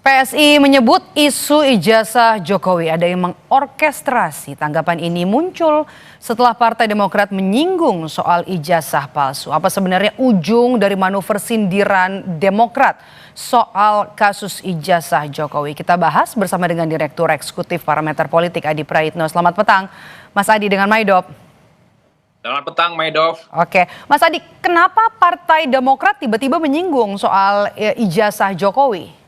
PSI menyebut isu ijazah Jokowi ada yang mengorkestrasi. Tanggapan ini muncul setelah Partai Demokrat menyinggung soal ijazah palsu. Apa sebenarnya ujung dari manuver sindiran Demokrat soal kasus ijazah Jokowi? Kita bahas bersama dengan Direktur Eksekutif Parameter Politik Adi Praitno. Selamat petang, Mas Adi dengan Maidop. Selamat petang, Maidop. Oke, Mas Adi, kenapa Partai Demokrat tiba-tiba menyinggung soal ijazah Jokowi?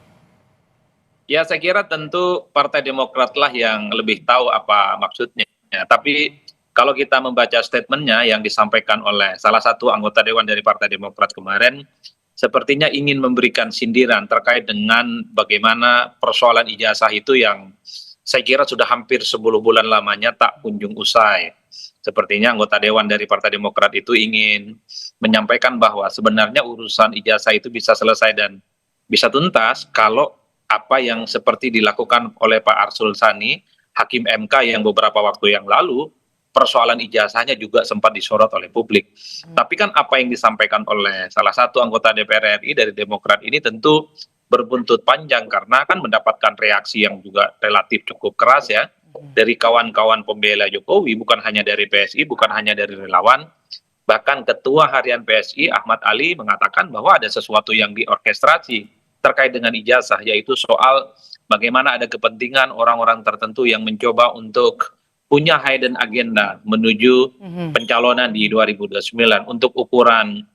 Ya, saya kira tentu Partai Demokrat lah yang lebih tahu apa maksudnya. Tapi kalau kita membaca statementnya yang disampaikan oleh salah satu anggota Dewan dari Partai Demokrat kemarin, sepertinya ingin memberikan sindiran terkait dengan bagaimana persoalan ijazah itu yang saya kira sudah hampir 10 bulan lamanya tak kunjung usai. Sepertinya anggota Dewan dari Partai Demokrat itu ingin menyampaikan bahwa sebenarnya urusan ijazah itu bisa selesai dan bisa tuntas kalau apa yang seperti dilakukan oleh Pak Arsul Sani, Hakim MK yang beberapa waktu yang lalu, persoalan ijazahnya juga sempat disorot oleh publik. Tapi kan apa yang disampaikan oleh salah satu anggota DPR RI dari Demokrat ini tentu berbuntut panjang karena kan mendapatkan reaksi yang juga relatif cukup keras ya, dari kawan-kawan pembela Jokowi, bukan hanya dari PSI, bukan hanya dari relawan, bahkan Ketua Harian PSI Ahmad Ali mengatakan bahwa ada sesuatu yang diorkestrasi terkait dengan ijazah, yaitu soal bagaimana ada kepentingan orang-orang tertentu yang mencoba untuk punya hidden agenda menuju pencalonan di 2029. Untuk ukuran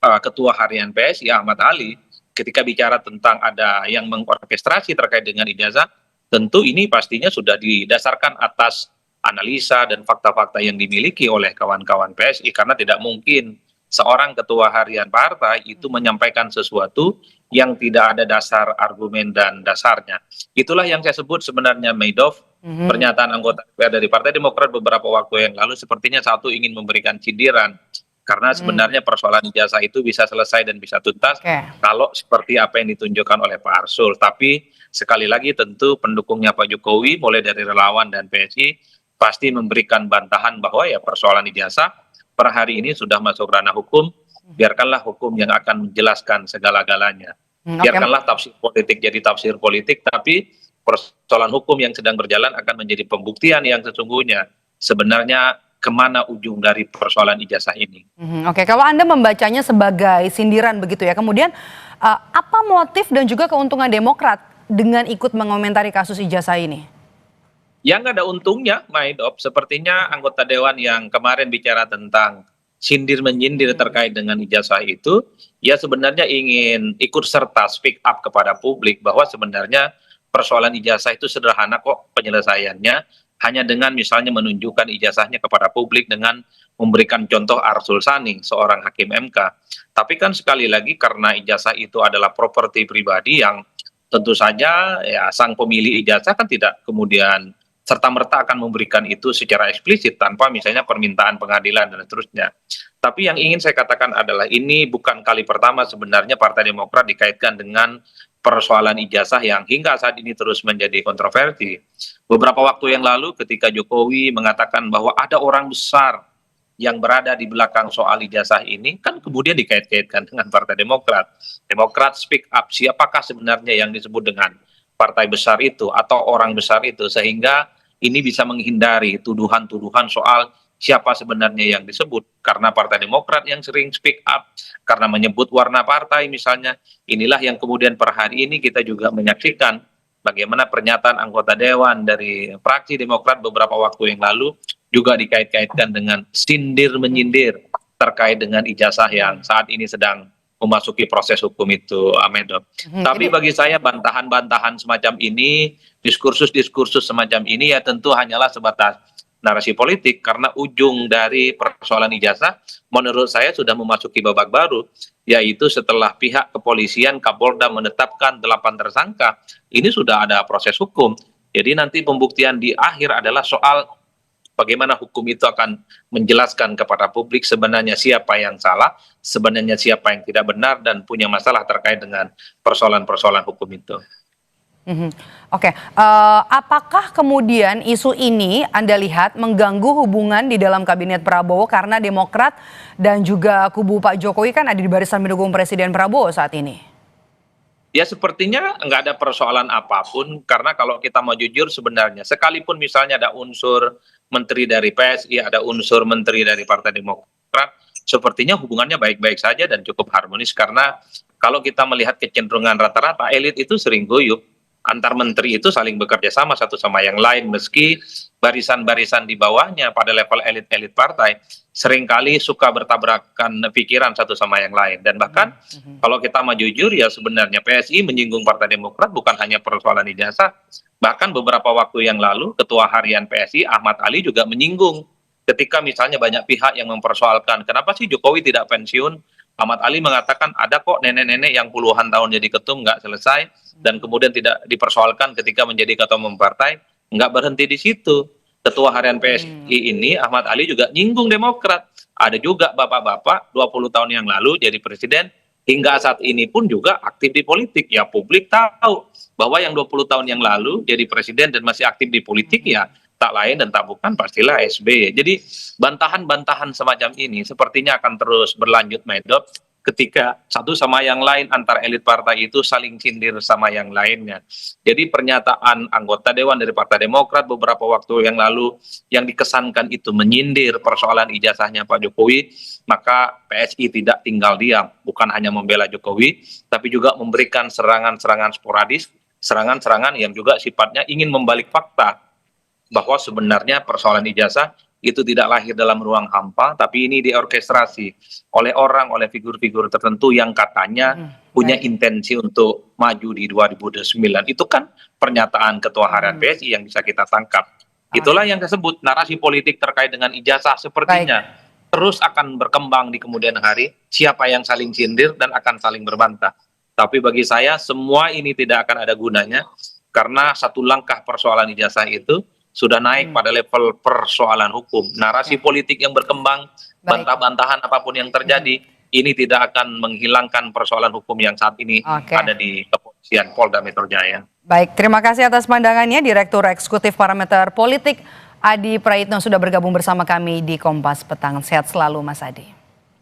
Ketua Harian PSI Ahmad Ali, ketika bicara tentang ada yang mengorkestrasi terkait dengan ijazah, tentu ini pastinya sudah didasarkan atas analisa dan fakta-fakta yang dimiliki oleh kawan-kawan PSI, karena tidak mungkin seorang ketua harian partai itu menyampaikan sesuatu yang tidak ada dasar argumen dan dasarnya. Itulah yang saya sebut sebenarnya, Maidov, pernyataan anggota DPR dari Partai Demokrat beberapa waktu yang lalu sepertinya satu ingin memberikan sindiran, karena sebenarnya persoalan ijazah itu bisa selesai dan bisa tuntas kalau seperti apa yang ditunjukkan oleh Pak Arsul. Tapi sekali lagi tentu pendukungnya Pak Jokowi mulai dari relawan dan PSI pasti memberikan bantahan bahwa ya persoalan ijazah per hari ini sudah masuk ranah hukum, biarkanlah hukum yang akan menjelaskan segala-galanya. Biarkanlah tafsir politik jadi tafsir politik, tapi persoalan hukum yang sedang berjalan akan menjadi pembuktian yang sesungguhnya sebenarnya kemana ujung dari persoalan ijazah ini. Oke, kalau Anda membacanya sebagai sindiran begitu ya, kemudian apa motif dan juga keuntungan Demokrat dengan ikut mengomentari kasus ijazah ini? Yang nggak ada untungnya, Maidop, sepertinya anggota Dewan yang kemarin bicara tentang sindir-menyindir terkait dengan ijazah itu, ya sebenarnya ingin ikut serta speak up kepada publik bahwa sebenarnya persoalan ijazah itu sederhana kok penyelesaiannya, hanya dengan misalnya menunjukkan ijazahnya kepada publik dengan memberikan contoh Arsul Sani, seorang hakim MK. Tapi kan sekali lagi karena ijazah itu adalah properti pribadi yang tentu saja ya sang pemilik ijazah kan tidak kemudian serta-merta akan memberikan itu secara eksplisit tanpa misalnya permintaan pengadilan dan seterusnya. Tapi yang ingin saya katakan adalah ini bukan kali pertama sebenarnya Partai Demokrat dikaitkan dengan persoalan ijazah yang hingga saat ini terus menjadi kontroversi. Beberapa waktu yang lalu ketika Jokowi mengatakan bahwa ada orang besar yang berada di belakang soal ijazah ini, kan kemudian dikait-kaitkan dengan Partai Demokrat. Demokrat speak up, siapakah sebenarnya yang disebut dengan partai besar itu atau orang besar itu, sehingga ini bisa menghindari tuduhan-tuduhan soal siapa sebenarnya yang disebut. Karena Partai Demokrat yang sering speak up, karena menyebut warna partai misalnya, inilah yang kemudian per hari ini kita juga menyaksikan bagaimana pernyataan anggota Dewan dari fraksi Demokrat beberapa waktu yang lalu juga dikait-kaitkan dengan sindir-menyindir terkait dengan ijazah yang saat ini sedang memasuki proses hukum itu, Amedop. Tapi bagi saya bantahan-bantahan semacam ini, diskursus-diskursus semacam ini ya tentu hanyalah sebatas narasi politik, karena ujung dari persoalan ijazah menurut saya sudah memasuki babak baru, yaitu setelah pihak kepolisian Kapolda menetapkan 8 tersangka, ini sudah ada proses hukum. Jadi nanti pembuktian di akhir adalah soal bagaimana hukum itu akan menjelaskan kepada publik sebenarnya siapa yang salah, sebenarnya siapa yang tidak benar dan punya masalah terkait dengan persoalan-persoalan hukum itu. Oke, apakah kemudian isu ini Anda lihat mengganggu hubungan di dalam kabinet Prabowo karena Demokrat dan juga kubu Pak Jokowi kan ada di barisan mendukung Presiden Prabowo saat ini? Ya sepertinya nggak ada persoalan apapun, karena kalau kita mau jujur sebenarnya, sekalipun misalnya ada unsur menteri dari PSI, ada unsur menteri dari Partai Demokrat, sepertinya hubungannya baik-baik saja dan cukup harmonis, karena kalau kita melihat kecenderungan rata-rata, elit itu sering guyup, antar menteri itu saling bekerja sama satu sama yang lain, meski barisan-barisan di bawahnya pada level elit-elit partai seringkali suka bertabrakan pikiran satu sama yang lain. Dan bahkan kalau kita mau jujur ya sebenarnya PSI menyinggung Partai Demokrat bukan hanya persoalan ijazah, bahkan beberapa waktu yang lalu Ketua Harian PSI Ahmad Ali juga menyinggung ketika misalnya banyak pihak yang mempersoalkan kenapa sih Jokowi tidak pensiun. Ahmad Ali mengatakan ada kok nenek-nenek yang puluhan tahun jadi ketum nggak selesai, dan kemudian tidak dipersoalkan ketika menjadi ketua umum partai. Nggak berhenti di situ. Ketua Harian PSI ini Ahmad Ali juga nyinggung Demokrat. Ada juga bapak-bapak 20 tahun yang lalu jadi presiden, hingga saat ini pun juga aktif di politik. Ya publik tahu bahwa yang 20 tahun yang lalu jadi presiden dan masih aktif di politik ya tak lain dan tak bukan pastilah SBY. Jadi bantahan-bantahan semacam ini sepertinya akan terus berlanjut, Medop, ketika satu sama yang lain antar elit partai itu saling sindir sama yang lainnya. Jadi pernyataan anggota Dewan dari Partai Demokrat beberapa waktu yang lalu yang dikesankan itu menyindir persoalan ijazahnya Pak Jokowi, maka PSI tidak tinggal diam, bukan hanya membela Jokowi, tapi juga memberikan serangan-serangan sporadis, serangan-serangan yang juga sifatnya ingin membalik fakta, bahwa sebenarnya persoalan ijazah itu tidak lahir dalam ruang hampa, tapi ini diorkestrasi oleh orang, oleh figur-figur tertentu yang katanya punya intensi untuk maju di 2029. Itu kan pernyataan Ketua Harian PSI yang bisa kita tangkap. Itulah yang disebut narasi politik terkait dengan ijazah, sepertinya terus akan berkembang di kemudian hari, siapa yang saling sindir dan akan saling berbantah. Tapi bagi saya semua ini tidak akan ada gunanya, karena satu langkah persoalan ijazah itu sudah naik pada level persoalan hukum. Narasi politik yang berkembang, bantah-bantahan apapun yang terjadi, ini tidak akan menghilangkan persoalan hukum yang saat ini ada di kepolisian Polda Metro Jaya. Baik, terima kasih atas pandangannya Direktur Eksekutif Parameter Politik Adi Praitno sudah bergabung bersama kami di Kompas Petang. Sehat selalu Mas Adi.